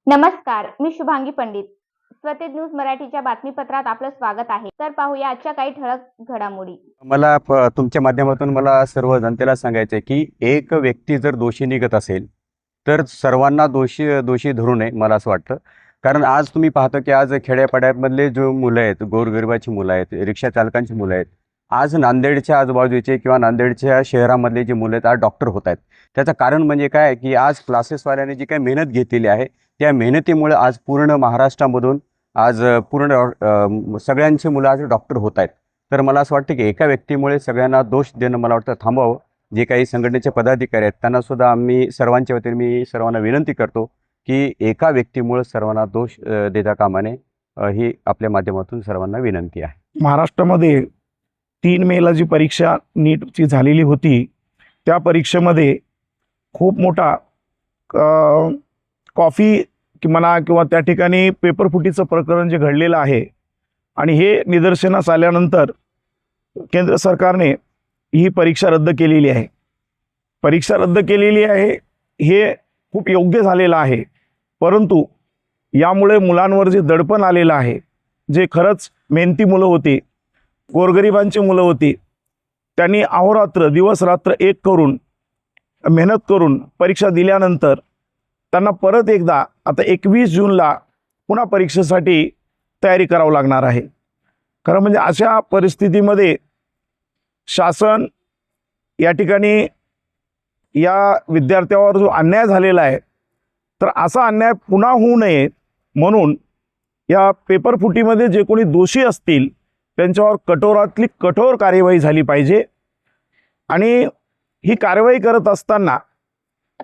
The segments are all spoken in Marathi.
नमस्कार, मी शुभांगी पंडित. स्वतेज न्यूज मराठीच्या बातमीपत्रात आपलं स्वागत आहे. तर पाहूया आजच्या काही ठळक घडामोडी. तुमच्या माध्यमातून मला सर्व जनतेला सांगायचं आहे की एक व्यक्ती जर दोषी निघत असेल तर सर्वांना दोषी दोषी धरू नये, मला असं वाटतं. कारण आज तुम्ही पाहतो की आज खेड्यापाड्यामधले जो मुलं आहेत, गोरगरिबाची मुलं आहेत, रिक्षा चालकांची मुलं आहेत, आज नांदेडच्या आजूबाजूचे किंवा नांदेडच्या शहरामधले जे मुलं आहेत आज डॉक्टर होत आहेत. त्याचं कारण म्हणजे काय की आज क्लासेसवाल्याने जी काही मेहनत घेतलेली आहे त्या मेहनतीमुळे आज पूर्ण महाराष्ट्रामधून आज सगळ्यांची मुलं आज डॉक्टर होत आहेत. तर मला असं वाटतं की एका व्यक्तीमुळे सगळ्यांना दोष देणं मला वाटतं थांबवावं. जे काही संघटनेचे पदाधिकारी आहेत त्यांना सुद्धा आम्ही सर्वांच्या वतीने मी सर्वांना विनंती करतो की एका व्यक्तीमुळे सर्वांना दोष देता कामा नये. ही आपल्या माध्यमातून सर्वांना विनंती आहे. महाराष्ट्रामध्ये 3 मेला जी परीक्षा नीटची झालेली होती त्या परीक्षेमध्ये खूप मोठा कॉफी म्हणा किंवा त्या ठिकाणी पेपर फुटीचं प्रकरण जे घडलेलं आहे आणि हे निदर्शनास आल्यानंतर केंद्र सरकारने ही परीक्षा रद्द केलेली आहे. परीक्षा रद्द केलेली आहे हे खूप योग्य झालेलं आहे, परंतु यामुळे मुलांवर जे दडपण आलेलं आहे, जे खरंच मेहनती मुलं होती, गोरगरिबांची मुलं होती, त्यांनी अहोरात्र दिवस रात्र एक करून मेहनत करून परीक्षा दिल्यानंतर त्यांना परत एकदा आता 21 जूनला पुन्हा परीक्षेसाठी तयारी करावं लागणार आहे. खरं म्हणजे अशा परिस्थितीमध्ये शासन या ठिकाणी या विद्यार्थ्यावर जो अन्याय झालेला आहे तर असा अन्याय पुन्हा होऊ नये म्हणून या पेपर फुटीमध्ये जे कोणी दोषी असतील त्यांच्यावर कठोरातली कठोर कार्यवाही झाली पाहिजे. आणि ही कार्यवाही करत असताना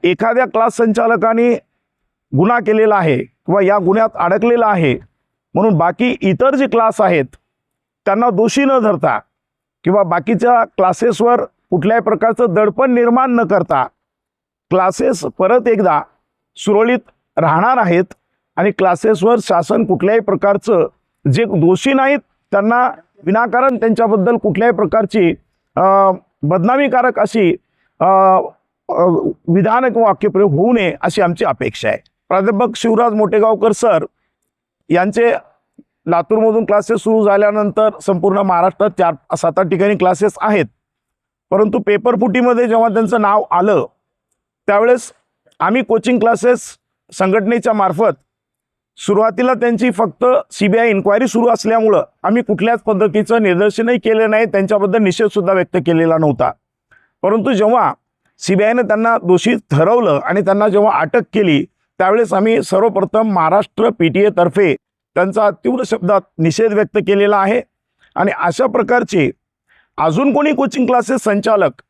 एखाद्या क्लास संचालकाने गुन्हा केलेला आहे किंवा या गुन्ह्यात अडकलेला आहे म्हणून बाकी इतर जे क्लास आहेत त्यांना दोषी न धरता किंवा बाकीच्या क्लासेसवर कुठल्याही प्रकारचं दडपण निर्माण न करता क्लासेस परत एकदा सुरळीत राहणार आहेत आणि क्लासेसवर शासन कुठल्याही प्रकारचं जे दोषी नाहीत त्यांना विनाकारण त्यांच्याबद्दल कुठल्याही प्रकारची बदनामीकारक अशी विधान किंवा वाक्यप्रयोग होऊ नये अशी आमची अपेक्षा आहे. प्राध्यापक शिवराज मोटेगावकर सर यांचे लातूरमधून क्लासेस सुरू झाल्यानंतर संपूर्ण महाराष्ट्रात 4-7 ठिकाणी क्लासेस आहेत, परंतु पेपर फुटीमध्ये जेव्हा त्यांचं नाव आलं त्यावेळेस आम्ही कोचिंग क्लासेस संघटनेच्या मार्फत सुरुवातीला त्यांची फक्त CBI इन्क्वायरी सुरू असल्यामुळं आम्ही कुठल्याच पद्धतीचं निदर्शनही केलं नाही, त्यांच्याबद्दल निषेधसुद्धा व्यक्त केलेला नव्हता. परंतु जेव्हा CBIने त्यांना दोषी ठरवलं आणि त्यांना जेव्हा अटक केली त्यावेळेस आम्ही सर्वप्रथम महाराष्ट्र PTA तर्फे त्यांचा तीव्र शब्दात निषेध व्यक्त केलेला आहे. आणि अशा प्रकारचे अजून कोणी कोचिंग क्लासेस संचालक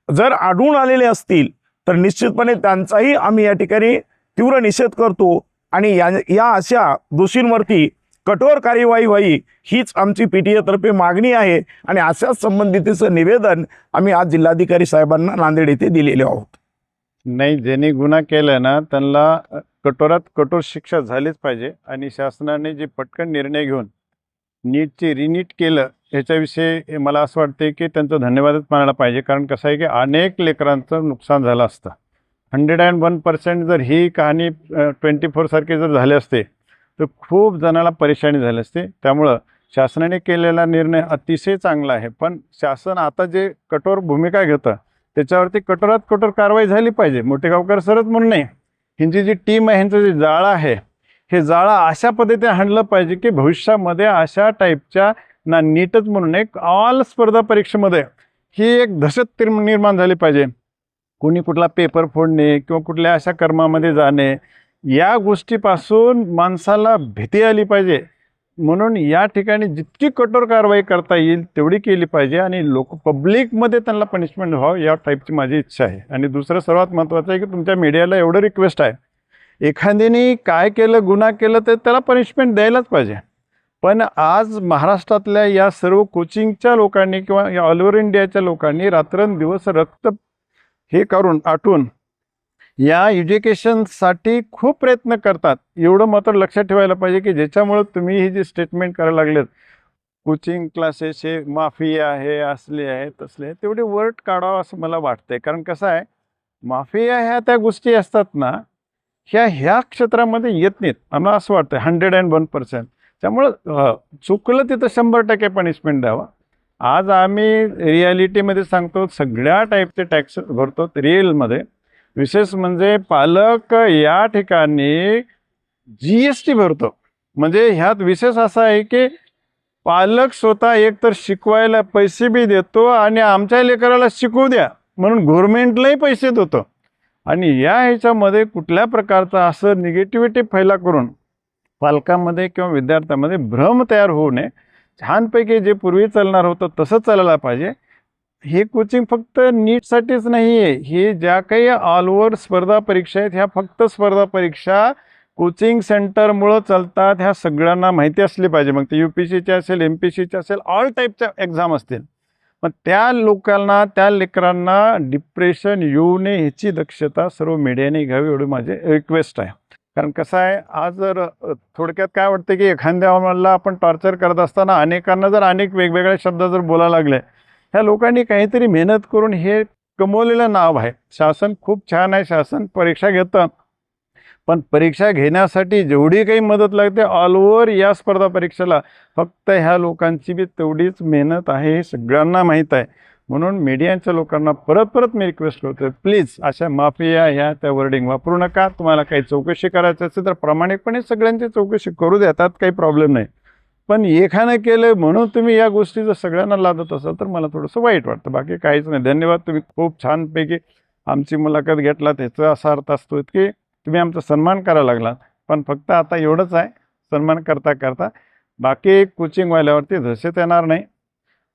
जर आढळून आलेले असतील तर निश्चितपणे त्यांचाही आम्ही या ठिकाणी तीव्र निषेध करतो आणि या अशा दोषींवरती कठोर कार्यवाही व्हावी हीच आमची PTA तर्फे मागणी आहे. आणि अशाच संबंधितीचं निवेदन आम्ही आज जिल्हाधिकारी साहेबांना नांदेड येथे दिलेले आहोत. नाही, ज्यांनी गुन्हा केला ना त्यांना कठोरात कठोर शिक्षा झालीच पाहिजे. आणि शासनाने जे पटकन निर्णय घेऊन नीटची रिनीट केलं ह्याच्याविषयी मला असं वाटते की त्यांचा धन्यवादच मानायला पाहिजे. कारण कसं आहे की अनेक लेकरांचं नुकसान झालं असतं. 101% जर ही कहाणी 24 सारखे जर झाले असते तर खूप जणांना परेशानी झाली असते. त्यामुळं शासनाने केलेला निर्णय अतिशय चांगला आहे. पण शासन आता जे कठोर भूमिका घेतं त्याच्यावरती कठोरात कठोर कारवाई झाली पाहिजे. मोटेगावकर सरच म्हणून नाही, ह्यांची जी टीम आहे, ह्यांचं जे जाळं आहे, हे जाळं अशा पद्धतीने हाणलं पाहिजे की भविष्यामध्ये अशा टाईपच्या ना नीटच म्हणून एक ऑल स्पर्धा परीक्षेमध्ये ही एक दहशत निर्माण झाली पाहिजे. कोणी कुठला पेपर फोडणे किंवा कुठल्या अशा कर्मामध्ये जाणे या गोष्टीपासून माणसाला भीती आली पाहिजे. म्हणून या ठिकाणी जितकी कठोर कारवाई करता येईल तेवढी केली पाहिजे आणि पब्लिकमध्ये त्यांना पनिशमेंट व्हावं या टाईपची माझी इच्छा आहे. आणि दुसरं सर्वात महत्त्वाचं आहे की तुमच्या मीडियाला एवढं रिक्वेस्ट आहे, एखाद्याने काय केलं, गुन्हा केलं तर त्याला पनिशमेंट द्यायलाच पाहिजे. पण आज महाराष्ट्रातल्या या सर्व कोचिंगच्या लोकांनी किंवा या ऑल ओव्हर इंडियाच्या लोकांनी रात्रंदिवस रक्त हे करून आटून या एज्युकेशनसाठी खूप प्रयत्न करतात. एवढं मात्र लक्षात ठेवायला पाहिजे की ज्याच्यामुळं तुम्ही ही जी स्टेटमेंट करायला लागलेत कोचिंग क्लासेस हे माफिया आहे, असले आहे, तसले आहे, तेवढे वर्ड काढावं असं मला वाटतंय. कारण कसं आहे, माफिया ह्या त्या गोष्टी असतात ना ह्या क्षेत्रामध्ये येत नाहीत. आम्हाला असं वाटतं 101%. त्यामुळं चुकलं तिथं 100% पनिशमेंट द्यावा. आज आम्ही रियालिटीमध्ये सांगतो, सगळ्या टाईपचे टॅक्स भरतो रिअलमध्ये. विशेष म्हणजे पालक या ठिकाणी GST भरतो. म्हणजे ह्यात विशेष असा आहे की पालक स्वतः एकतर शिकवायला पैसे बी देतो आणि आमच्या लेकराला शिकवू द्या म्हणून गव्हर्नमेंटलाही पैसे देतो. आणि या ह्याच्यामध्ये कुठल्या प्रकारचा असं निगेटिव्हिटी फैला करून पालकांमध्ये किंवा विद्यार्थ्यांमध्ये भ्रम तयार होऊ नये. छानपैकी जे पूर्वी चालणार होतं तसं चालायला पाहिजे. हे कोचिंग फक्त नीटसाठीच नाही आहे. हे ज्या काही ऑल ओव्हर स्पर्धा परीक्षा आहेत, ह्या फक्त स्पर्धा परीक्षा कोचिंग सेंटरमुळं चालतात. ह्या सगळ्यांना माहिती असली पाहिजे. मग ते UPSCच्या असेल, MPSCच्या असेल, ऑल टाईपच्या एक्झाम असतील. मग त्या लोकांना, त्या लेकरांना डिप्रेशन येऊ नये ह्याची दक्षता सर्व मीडियाने घ्यावी एवढी माझी रिक्वेस्ट आहे. कारण कसं आहे, आज जर थोडक्यात काय वाटतं की एखाद्याला आपण टॉर्चर करत असताना अनेकांना जर अनेक वेगवेगळे शब्द जर बोलायला लागले, ह्या लोकांनी काहीतरी मेहनत करून हे कमवलेलं नाव आहे. शासन खूप छान आहे, शासन परीक्षा घेतं. पण परीक्षा घेण्यासाठी जेवढी काही मदत लागते ऑल ओव्हर या स्पर्धा परीक्षेला फक्त ह्या लोकांची बी तेवढीच मेहनत आहे, हे सगळ्यांना माहीत आहे. म्हणून मीडियाच्या लोकांना परत मी रिक्वेस्ट करतो, प्लीज अशा माफिया ह्या त्या वर्डिंग वापरू नका. तुम्हाला काही चौकशी करायची असेल तर प्रामाणिकपणे सगळ्यांची चौकशी करू द्या, त्यात काही प्रॉब्लेम नाही. पण एकानं केलं म्हणून तुम्ही या गोष्टी जर सगळ्यांना लादत असाल तर मला थोडंसं वाईट वाटतं. बाकी काहीच नाही. धन्यवाद. तुम्ही खूप छानपैकी आमची मुलाखत घेतलात. ह्याचा असा अर्थ असतो की तुम्ही आमचा सन्मान करायला लागलात. पण फक्त आता एवढंच आहे, सन्मान करता बाकी कोचिंगवाल्यावरती दहशत येणार नाही.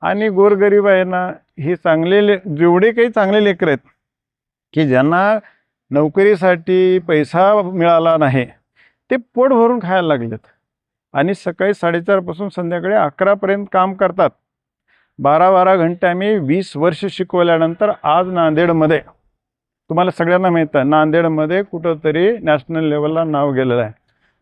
आणि गोरगरीब आहे ना, ही चांगले जेवढे काही चांगले लेकरं आहेत की ज्यांना नोकरीसाठी पैसा मिळाला नाही, ते पोट भरून खायला लागलेत आणि सकाळी 4:30 पासून संध्याकाळी 11पर्यंत काम करतात. 12 घंटे आम्ही 20 वर्ष शिकवल्यानंतर आज नांदेडमध्ये, तुम्हाला सगळ्यांना माहीत आहे, नांदेडमध्ये कुठंतरी नॅशनल लेवलला नाव गेलेलं आहे.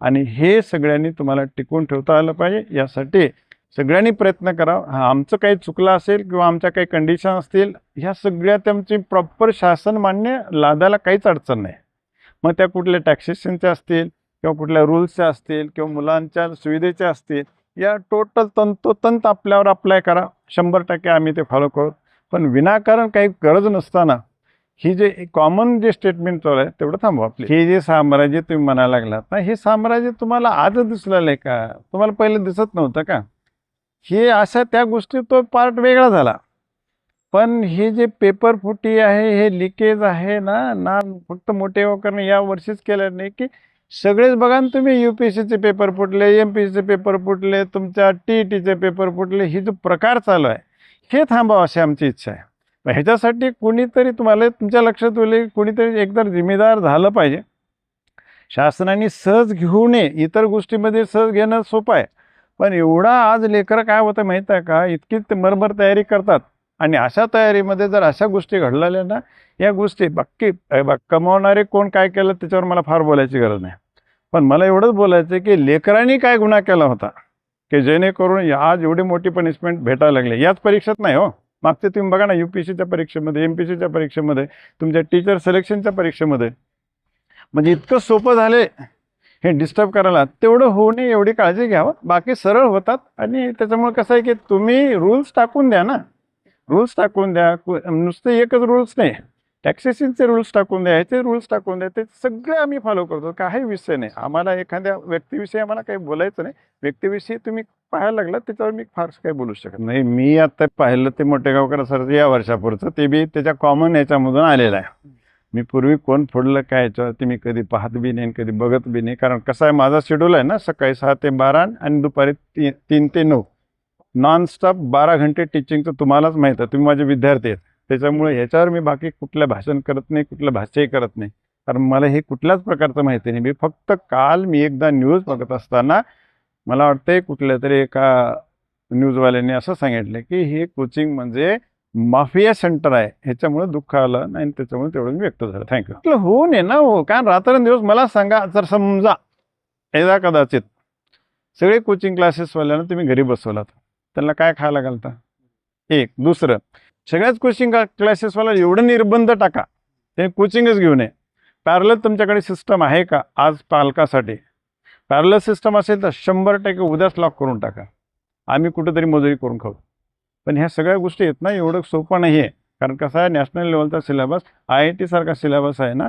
आणि हे सगळ्यांनी तुम्हाला टिकवून ठेवता आलं पाहिजे. यासाठी सगळ्यांनी प्रयत्न करा. आमचं काही चुकलं असेल किंवा आमच्या काही कंडिशन असतील, ह्या सगळ्या त्यांची प्रॉपर शासन मान्य लादायला काहीच अडचण नाही. मग त्या कुठल्या टॅक्सेशनच्या असतील किंवा कुठल्या रूल्सच्या असतील किंवा मुलांच्या सुविधेच्या असतील, या टोटल तंतोतंत आपल्यावर अप्लाय करा. 100% आम्ही ते फॉलो करू. पण विनाकारण काही गरज नसताना ही जे कॉमन जे स्टेटमेंट चालू आहे तेवढं थांबवा. आपले हे जे साम्राज्य तुम्ही म्हणायला लागलात ना, हे साम्राज्य तुम्हाला आजच दिसलेलं आहे का? तुम्हाला पहिलं दिसत नव्हतं का? हे अशा त्या गोष्टी तो पार्ट वेगळा झाला. पण हे जे पेपर फुटी आहे, हे लिकेज आहे ना फक्त मोठे वगैरे या वर्षीच केलं नाही की सगळेच बघा ना तुम्ही, UPSCचे पेपर फुटले, MPSCचे पेपर फुटले, तुमच्या TETचे पेपर फुटले. ही जो प्रकार चालू आहे हे थांबावं अशी आमची इच्छा आहे. ह्याच्यासाठी कोणीतरी तुम्हाला तुमच्या लक्षात येईल, कोणीतरी एकदा जिम्मेदार झालं पाहिजे. शासनाने सहज घेऊ नये. इतर गोष्टीमध्ये सहज घेणं सोपं आहे, पण एवढा आज लेकरं काय होतं माहीत आहे का, इतकी ते मरमर तयारी करतात. आणि अशा तयारीमध्ये जर अशा गोष्टी घडलेल्या ना, या गोष्टी बाकी कमावणारे कोण काय केलं त्याच्यावर मला फार बोलायची गरज नाही. पण मला एवढंच बोलायचं की लेकरांनी काय गुन्हा केला होता की जेणेकरून आज एवढी मोठी पनिशमेंट भेटायला लागली. याच परीक्षेत नाही हो, मागचे तुम्ही बघा ना, UPSCच्या परीक्षेमध्ये, MPSCच्या परीक्षेमध्ये, तुमच्या टीचर सिलेक्शनच्या परीक्षेमध्ये, म्हणजे इतकं सोपं झाले हे डिस्टर्ब करायला. तेवढं होऊ नये एवढी काळजी घ्यावं. बाकी सरळ होतात. आणि त्याच्यामुळे कसं आहे की तुम्ही रूल्स टाकून द्या ना, रूल्स टाकून द्या. नुसते एकच रूल्स नाही, टॅक्सेशनचे रूल्स टाकून द्या, ह्याचे रूल्स टाकून द्या. ते सगळे आम्ही फॉलो करतो. काही विषय नाही. आम्हाला एखाद्या व्यक्तीविषयी आम्हाला काही बोलायचं नाही. व्यक्तीविषयी तुम्ही पाहायला लागला त्याच्यावर मी फारसं काही बोलू शकत नाही. मी आता पाहिलं ते मोठेगावकर सरचं या वर्षापुरचं, ते बी त्याच्या कॉमन याच्यामधून आलेलं आहे. मी पूर्वी कोण फोडलं काय याच्यावरती मी कधी पाहत बी नाही, कधी बघत बी नाही. कारण कसं आहे, माझा शेड्यूल आहे ना, सकाळी 6 ते 12 आणि दुपारी 3 ते 9 नॉनस्टॉप 12 घंटे टीचिंगचं. तुम्हालाच माहीत आहे, तुम्ही माझे विद्यार्थी आहेत. त्याच्यामुळे ह्याच्यावर मी बाकी कुठलं भाषण करत नाही, कुठलं भाष्यही करत नाही. कारण मला हे कुठल्याच प्रकारचं माहिती नाही. मी फक्त काल मी एकदा न्यूज बघत असताना मला वाटतंय कुठल्या तरी एका न्यूजवाल्याने असं सांगितलं की हे कोचिंग म्हणजे माफिया सेंटर आहे. ह्याच्यामुळे दुःख आलं नाही, त्याच्यामुळे तेवढं मी व्यक्त झालं. थँक्यू. होऊ नये ना हो, कारण रात्रंदिवस मला सांगा, जर समजा एकदा कदाचित सगळे कोचिंग क्लासेसवाल्यांना तुम्ही घरी बसवलात, त्यांना काय खायला घालता? एक. दुसरं, सगळ्याच कोचिंग क्लासेसवाला एवढं निर्बंध टाका, त्याने कोचिंगच घेऊ नये. पॅरलल तुमच्याकडे सिस्टम आहे का आज पालकासाठी? पॅरलल सिस्टम असेल तर 100% उद्याच लॉक करून टाका, आम्ही कुठेतरी मजुरी करून खाऊ. पण ह्या सगळ्या गोष्टी आहेत ना, एवढं सोपं नाही आहे. कारण कसं आहे, नॅशनल लेवलचा सिलेबस IIT सारखा सिलेबस आहे ना,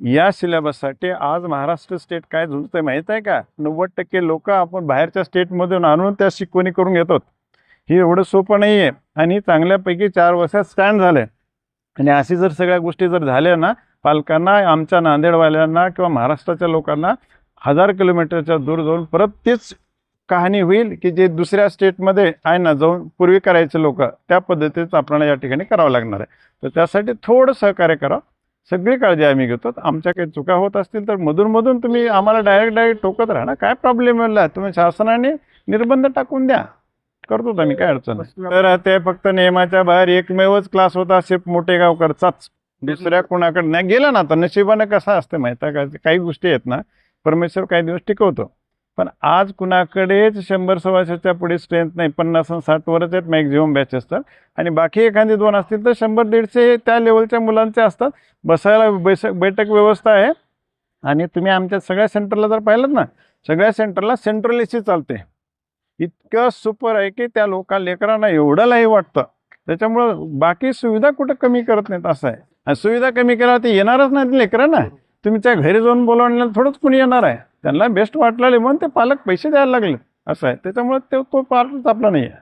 या सिलेबससाठी आज महाराष्ट्र स्टेट काय झुंजतंय माहीत आहे का? 90% लोक आपण बाहेरच्या स्टेटमधून आणून त्या शिकवणी करून घेतात. हे एवढं सोपं नाही आहे आणि चांगल्यापैकी 4 वर्षात स्टँड झाले. आणि अशी जर सगळ्या गोष्टी जर झाल्या ना, पालकांना, आमच्या नांदेडवाल्यांना किंवा महाराष्ट्राच्या लोकांना 1000 किलोमीटरच्या दूर जाऊन परत तेच कहाणी होईल की जे दुसऱ्या स्टेटमध्ये आहे ना जाऊन पूर्वी करायचे लोक, त्या पद्धतीचं आपल्याला या ठिकाणी करावं लागणार आहे. तर त्यासाठी थोडं सहकार्य करा. सगळी काळजी आम्ही घेतो. आमच्या काही चुका होत असतील तर मधून तुम्ही आम्हाला डायरेक्ट टोकत राहा ना, काय प्रॉब्लेम आहे, तुम्ही शासनाने निर्बंध टाकून द्या, करतो आम्ही, काय अडचण नाही. तर ते फक्त नियमाच्या बाहेर एकमेवच क्लास होता सिर्फ मोठेगावकडचाच, दुसऱ्या कोणाकडे नाही गेला ना. तर नशिबानं कसं असतं माहिती आहे का, काही गोष्टी आहेत ना परमेश्वर काही दिवस टिकवतो. पण आज कुणाकडेच 100-125च्या पुढे स्ट्रेंथ नाही, 50 आणि 60 वरच आहेत मॅक्झिमम बॅच असतात. आणि बाकी एखादी 2 असतील तर 100-150 त्या लेवलच्या मुलांचे असतात. बसायला बैठक व्यवस्था आहे. आणि तुम्ही आमच्या सगळ्या सेंटरला जर पाहिलं ना, सगळ्या सेंटरला सेंट्रल AC चालते. इतकं सुपर आहे की त्या लेकरांना एवढं लाही वाटतं. त्याच्यामुळं बाकी सुविधा कुठं कमी करत नाहीत असं आहे. आणि सुविधा कमी केला ते येणारच नाहीत लेकरांना. तुमच्या घरी जाऊन बोलावण्याला थोडंच कुणी येणार आहे. त्यांना बेस्ट वाटलेले म्हणून ते पालक पैसे द्यायला लागले असं आहे. त्याच्यामुळे तो पार्टच आपला नाही आहे.